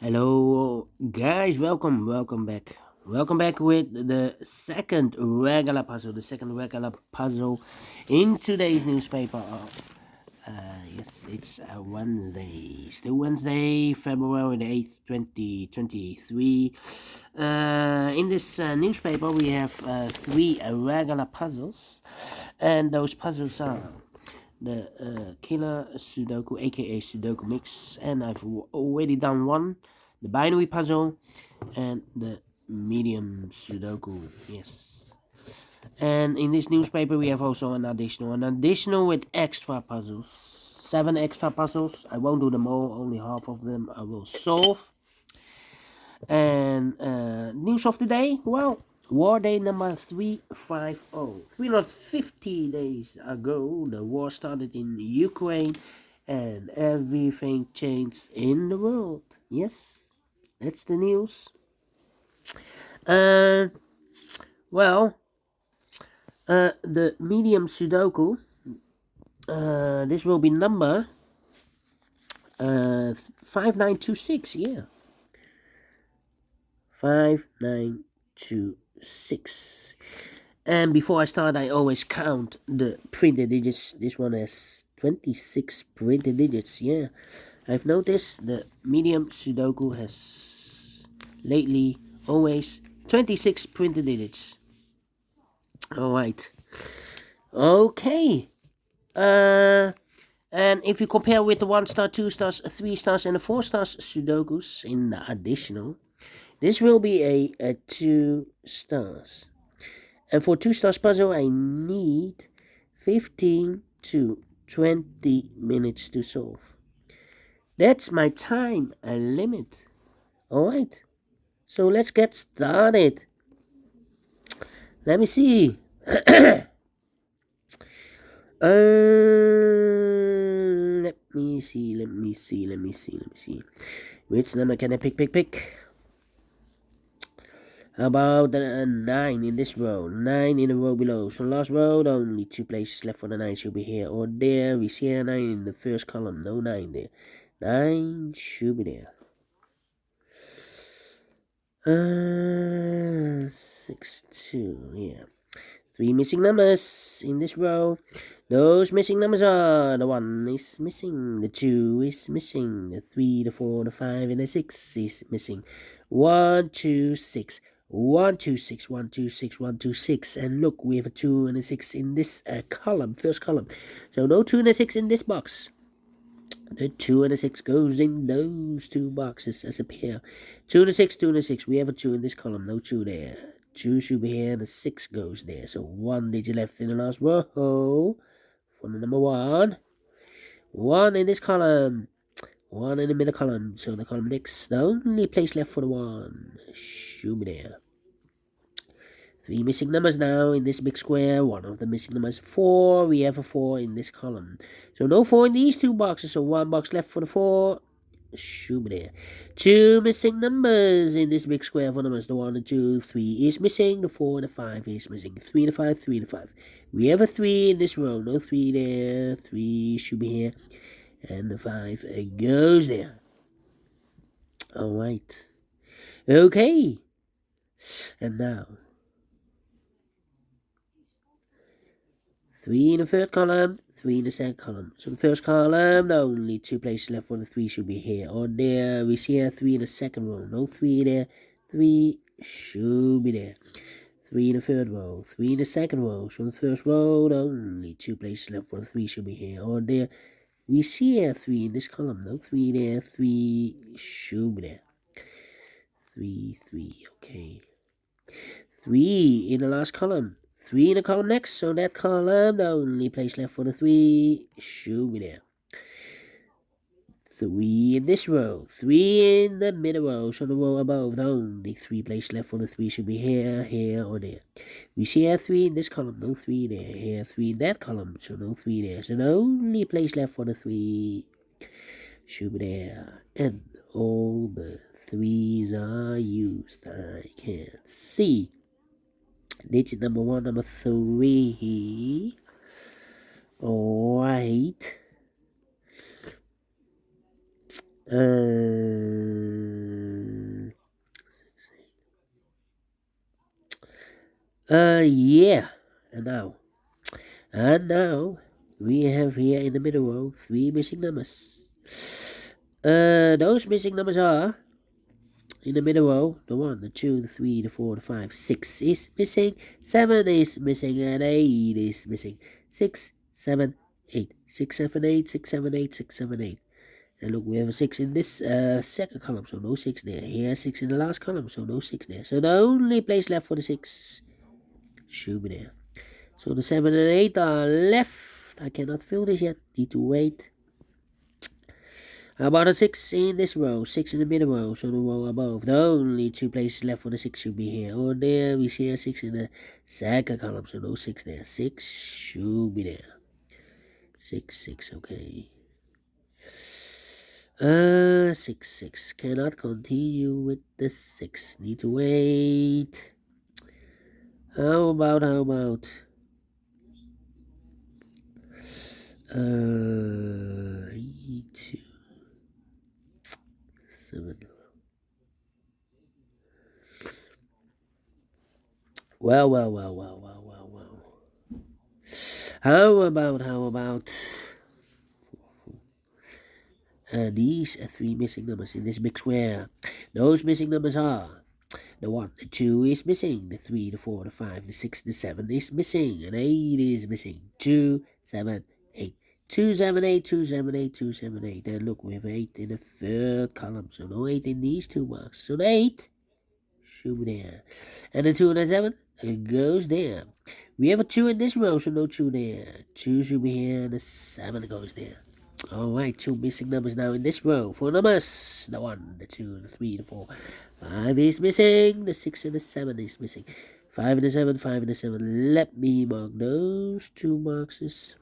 Hello guys, welcome back with the second regular puzzle in today's newspaper yes, it's Wednesday, still Wednesday, February the 8th, 2023. In this newspaper we have three regular puzzles, and those puzzles are the killer Sudoku, aka Sudoku mix, and I've already done one, the binary puzzle, and the medium Sudoku. Yes. And in this newspaper we have also an additional with extra puzzles, 7 extra puzzles. I won't do them all, only half of them I will solve. And news of the day, well, war day number 350. 350 days ago, the war started in Ukraine and everything changed in the world. Yes, that's the news. Well, the medium Sudoku, this will be number 5926, yeah. 5926. And before I start, I always count the printed digits. This one has 26 printed digits. Yeah, I've noticed the medium Sudoku has lately always 26 printed digits. Alright. Okay. And if you compare with the 1 star, 2 stars, 3 stars, and the 4 stars Sudokus in the additional, this will be a 2 stars. And for 2 stars puzzle, I need 15 to 20 minutes to solve. That's my time limit. Alright, so let's get started. Let me see. Let me see. Which number can I pick? How about the 9 in this row? 9 in the row below. So last row, only 2 places left for the 9 should be here or there. We see a 9 in the first column. No 9 there. 9 should be there. 6, 2, yeah. 3 missing numbers in this row. Those missing numbers are: the 1 is missing, the 2 is missing, the 3, the 4, the 5, and the 6 is missing. 1, 2, 6. 1, 2, 6, 1, 2, 6, 1, 2, 6. And look, we have a 2 and a 6 in this column, first column. So no 2 and a 6 in this box. The 2 and a 6 goes in those two boxes as a pair. 2 and a 6, 2 and a 6. We have a 2 in this column, no 2 there. 2 should be here and a 6 goes there. So 1 digit left in the last row for the number 1. 1 in this column. 1 in the middle column. So the column next, the only place left for the 1 should be there. 3 missing numbers now in this big square. One of the missing numbers 4. We have a 4 in this column. So no 4 in these two boxes. So 1 box left for the 4. Should be there. 2 missing numbers in this big square for numbers. The 1 and 2. 3 is missing. The 4 and the 5 is missing. 3 and the 5. 3 and the 5. We have a 3 in this row. No 3 there. 3 should be here. And the 5 goes there. Alright. Okay. And now 3 in the third column, 3 in the second column. So the first column, only 2 places left for the 3 should be here or there. We see a 3 in the second row, no 3 there. 3 should be there. 3 in the third row, 3 in the second row. So the first row, only 2 places left for the 3 should be here or there. We see a 3 in this column, no 3 there. 3 should be there. 3, okay. 3 in the last column. 3 in the column next, so that column, the only place left for the 3 should be there. 3 in this row, 3 in the middle row, so the row above, the only 3 places left for the 3 should be here, or there. We see a 3 in this column, no 3 there. Here, 3 in that column, so no 3 there. So the only place left for the 3 should be there. And all the 3s are used. I can see. Digit number 1, number 3. Alright. Yeah. And now we have here in the middle row 3 missing numbers. Those missing numbers are in the middle row, the 1, the 2, the 3, the 4, the 5, 6 is missing, 7 is missing, and 8 is missing. 6, 7, 8. 6, 7, 8, 6, 7, 8, 6, 7, 8. And look, we have a 6 in this second column, so no 6 there. Here, 6 in the last column, so no 6 there. So the only place left for the 6 should be there. So the 7 and 8 are left. I cannot fill this yet. Need to wait. How about a 6 in this row? 6 in the middle row, so the row above. The only 2 places left for the 6 should be here. Or there, we see a 6 in the second column, so no 6 there. 6 should be there. 6, 6, okay. 6, 6. Cannot continue with the 6. Need to wait. How about 2, 7. Well. How about these 3 missing numbers in this big square? Those missing numbers are the 1, the 2 is missing, the 3, the 4, the 5, the 6, the 7 is missing, and 8 is missing. 2, 7, 8. 2, 7, 8, 2, 7, 8, 2, 7, 8. And look, we have 8 in the third column, so no 8 in these 2 marks. So the 8 should be there. And the 2 and the 7, it goes there. We have a 2 in this row, so no 2 there. 2 should be here, and the 7 goes there. Alright, 2 missing numbers now in this row. 4 numbers. The 1, the 2, the 3, the 4. 5 is missing. The 6 and the 7 is missing. 5 and the 7, 5 and the 7. Let me mark those 2 boxes.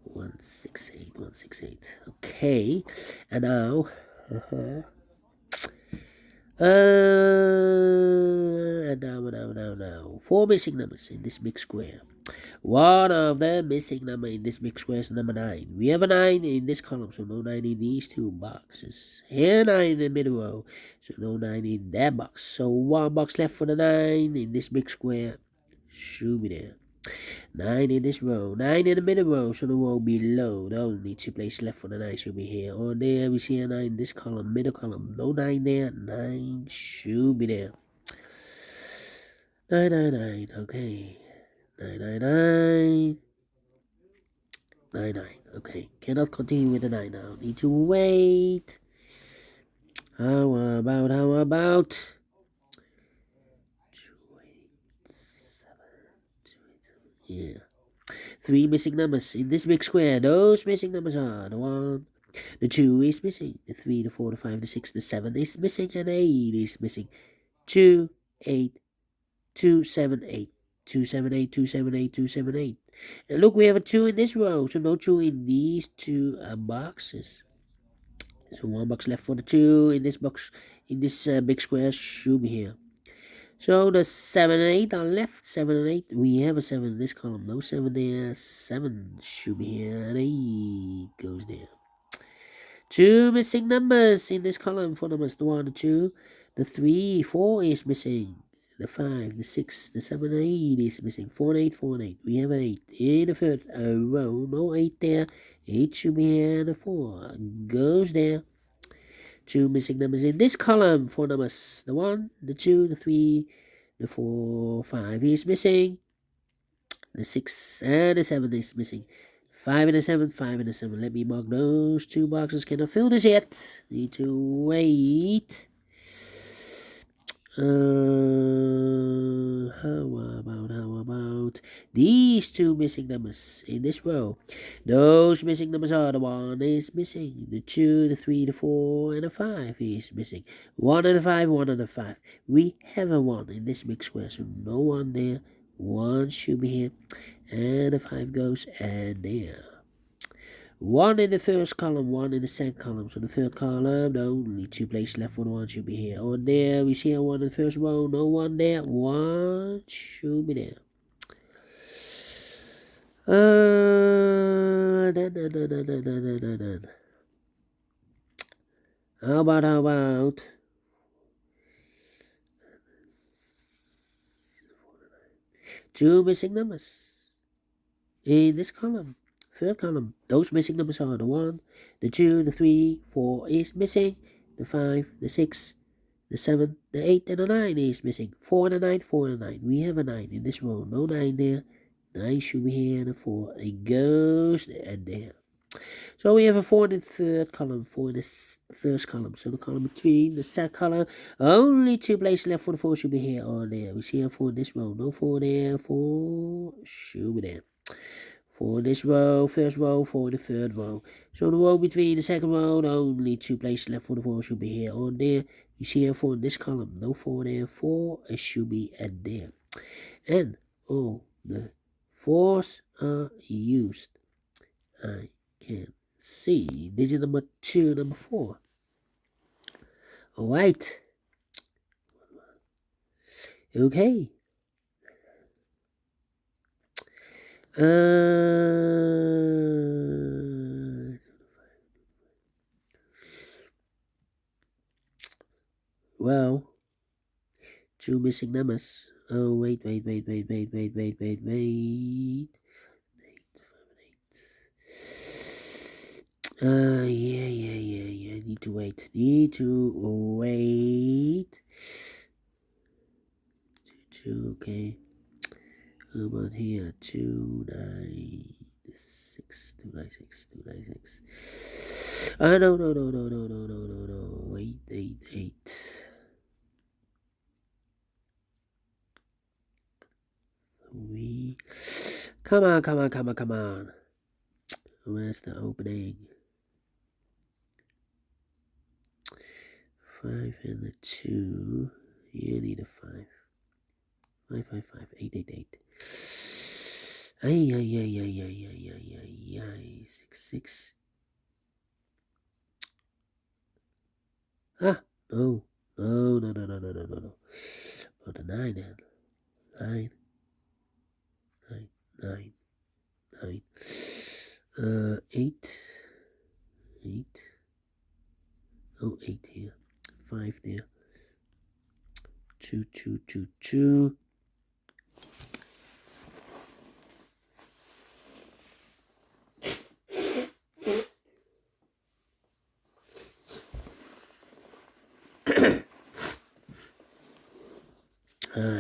168, 168. Okay. And now... now. 4 missing numbers in this big square. One of the missing number in this big square is number 9. We have a 9 in this column, so no 9 in these 2 boxes. Here 9 in the middle row, so no 9 in that box. So 1 box left for the 9 in this big square. Should be there. 9 in this row, 9 in the middle row, so the row below. The only 2 places left for the 9 should be here. Or there, we see a 9 in this column, middle column. No 9 there, 9 should be there. 9, okay. 9. 9. Okay, cannot continue with the 9 now. Need to wait. How about 2, 8, 7. Yeah. 3 missing numbers in this big square. Those missing numbers are the 1, the 2 is missing, the 3, the 4, the 5, the 6, the 7 is missing, and 8 is missing. 2, 8, 2, 7, 8. 2, 7, 8, 2, 7, 8, 2, 7, 8. And look, we have a 2 in this row, so no 2 in these 2 boxes. So 1 box left for the 2 in this box, in this big square should be here. So the 7 and 8 are left. 7 and 8. We have a 7 in this column. No 7 there. 7 should be here. And 8 goes there. 2 missing numbers in this column. 4 numbers. The 1, the 2, the 3, 4 is missing. The 5, the 6, the 7, and 8 is missing. 4 and 8, 4 and 8. We have an 8 in the third row. No 8 there. 8 should be here. And the 4 goes there. 2 missing numbers in this column. 4 numbers. The 1, the 2, the 3, the 4, 5 is missing. The 6 and the 7 is missing. 5 and the 7, 5 and the 7. Let me mark those 2 boxes. Cannot fill this yet. Need to wait. How about these 2 missing numbers in this row? Those missing numbers are the 1 is missing, the 2, the 3, the 4, and the 5 is missing. 1 and the 5, 1 and the 5. We have a 1 in this big square, so no 1 there. 1 should be here, and the 5 goes and there. 1 in the first column, 1 in the second column. So the third column, the only 2 places left for the 1 should be here. Or there, we see a 1 in the first row, no 1 there. 1 should be there. Done. How about 2 missing numbers in this column. Third column, those missing numbers are the 1, the 2, the 3, 4 is missing, the 5, the 6, the 7, the 8, and the 9 is missing. 4 and a 9, 4 and a 9. We have a 9 in this row, no 9 there. 9 should be here, and a 4. It goes there and there. So we have a 4 in the third column, 4 in the first column. So the column between the second column, only 2 places left for the 4 should be here or there. We see a 4 in this row, no 4 there, 4 should be there. 4 in this row, first row, 4 in the third row. So the row between the second row, only 2 places left for the 4 should be here or there. You see a 4 in this column, no 4 there, 4 should be at there. And all the 4s are used. I can see digit number 2, number 4. Alright. Okay. Well, 2 missing numbers. Oh, wait. Yeah. Need to wait. Okay. How about here? 296. No. Wait, 8. Come on. Where's the opening? 5 and the 2. You need a 5. 5, 8. Ay. 6. Ah, no. Oh, the 9 then. 9. 8. Oh, 8 here. 5 there. 2.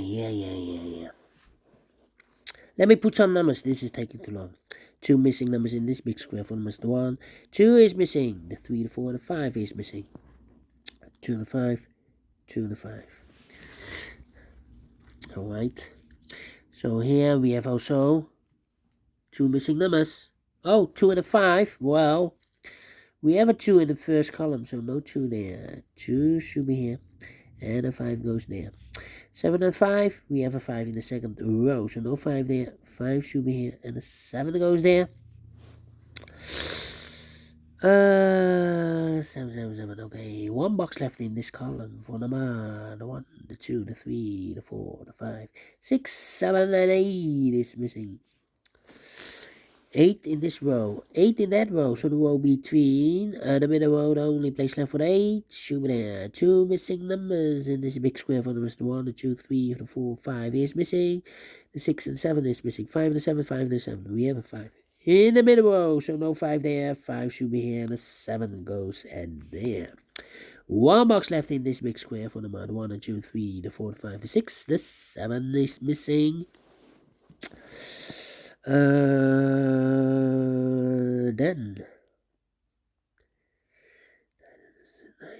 Yeah. Let me put some numbers. This is taking too long. 2 missing numbers in this big square. 4 numbers the 1. 2 is missing. The 3, the 4, the 5 is missing. 2 and the 5. 2 and the 5. Alright. So here we have also 2 missing numbers. Oh, 2 and a 5. Well, we have a 2 in the first column, so no 2 there. 2 should be here. And a 5 goes there. 7 and 5, we have a 5 in the second row, so no 5 there. 5 should be here, and the 7 goes there. 7. Okay, 1 box left in this column for the 1, the 2, the 3, the 4, the 5, 6, 7, and 8 is missing. 8 in this row, 8 in that row, so the row between the middle row, the only place left for the 8 should be there. 2 missing numbers in this big square for numbers. The 1, the 2, 3, the 4, 5 is missing. The 6 and 7 is missing. 5 and the 7, 5 and the 7. We have a 5 in the middle row, so no 5 there. 5 should be here, and the 7 goes and there. 1 box left in this big square for number 1, the 2, 3, the 4, the 5, the 6. The 7 is missing. Then 9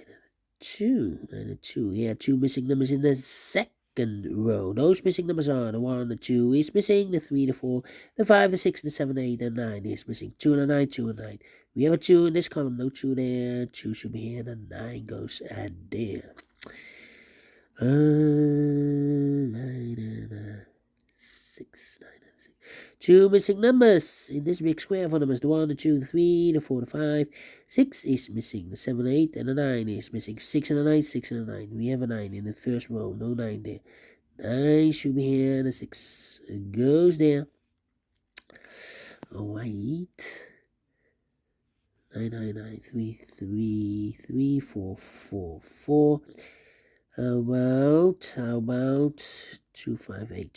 and 2. Yeah, 2 missing numbers in the second row. Those missing numbers are the 1, the 2 is missing, the 3, the 4, the 5, the 6, the 7, 8, and 9 is missing. 2 and a 9, 2 and 9. We have a 2 in this column, no 2 there. 2 should be here, and 9 goes and there. 9 and 6, 9 and 6. 2 missing numbers in this big square for numbers. The 1, the 2, the 3, the 4, the 5. 6 is missing. The 7, 8, and the 9 is missing. 6 and a 9, 6 and a 9. We have a 9 in the first row. No 9 there. 9 should be here, and the 6 goes there. Alright. 9, 3, 4, 4. How about 2, 5, 8.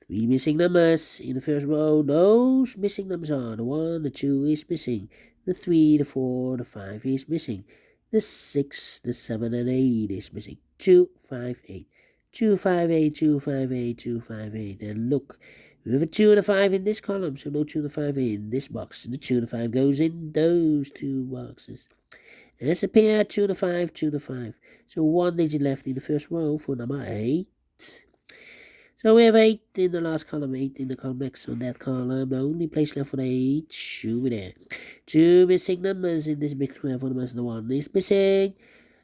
3 missing numbers in the first row. Those missing numbers are the 1, the 2 is missing, the 3, the 4, the 5 is missing, the 6, the 7, and 8 is missing. 2, 5, 8. 2, 5, 8, 2, 5, 8, 2, 5, 8. And look, we have a 2 and a 5 in this column, so no 2 and a 5 in this box. The 2 and a 5 goes in those 2 boxes. And it's a pair, 2 and a 5, 2 and a 5. So 1 digit left in the first row for number 8. So we have 8 in the last column, 8 in the column next on that column. The only place left for the 8 should be there. 2 missing numbers in this big square for the rest of the 1 is missing.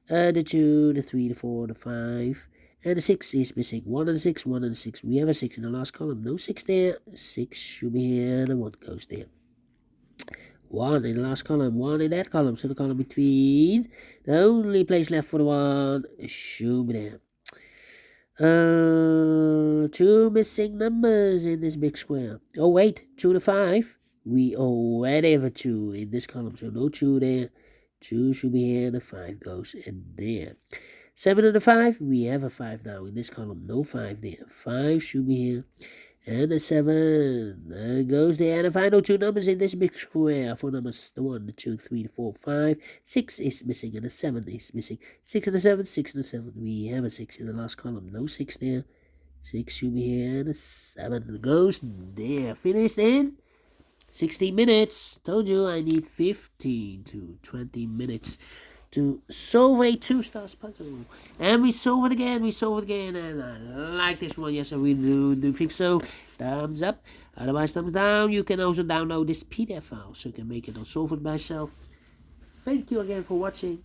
The 2, the 3, the 4, the 5, and the 6 is missing. 1 and 6, 1 and 6. We have a 6 in the last column. No 6 there. 6 should be here, and the 1 goes there. 1 in the last column, 1 in that column. So the column between, the only place left for the 1 should be there. 2 missing numbers in this big square. Oh wait, 2 to 5. We already have a 2 in this column, so no 2 there. 2 should be here, and the 5 goes in there. 7 and the 5, we have a 5 now in this column, no 5 there. 5 should be here, and the 7 goes there. And the final 2 numbers in this big square for numbers the 1, the 2, 3, the 4, 5. 6 is missing, and the 7 is missing. 6 and the 7, 6 and the 7. We have a 6 in the last column, no 6 there. 6 should be here, and the 7 goes there. Finished in 16 minutes. Told you I need 15 to 20 minutes to solve a 2-star puzzle. And we solve it again, and I like this one. Yes, I really do think so. Thumbs up, otherwise thumbs down. You can also download this PDF file so you can make it or solve it by yourself. Thank you again for watching,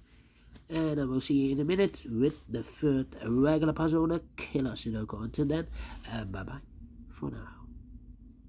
and I will see you in a minute with the third regular puzzle, the killer Sudoku. Until then, bye bye for now.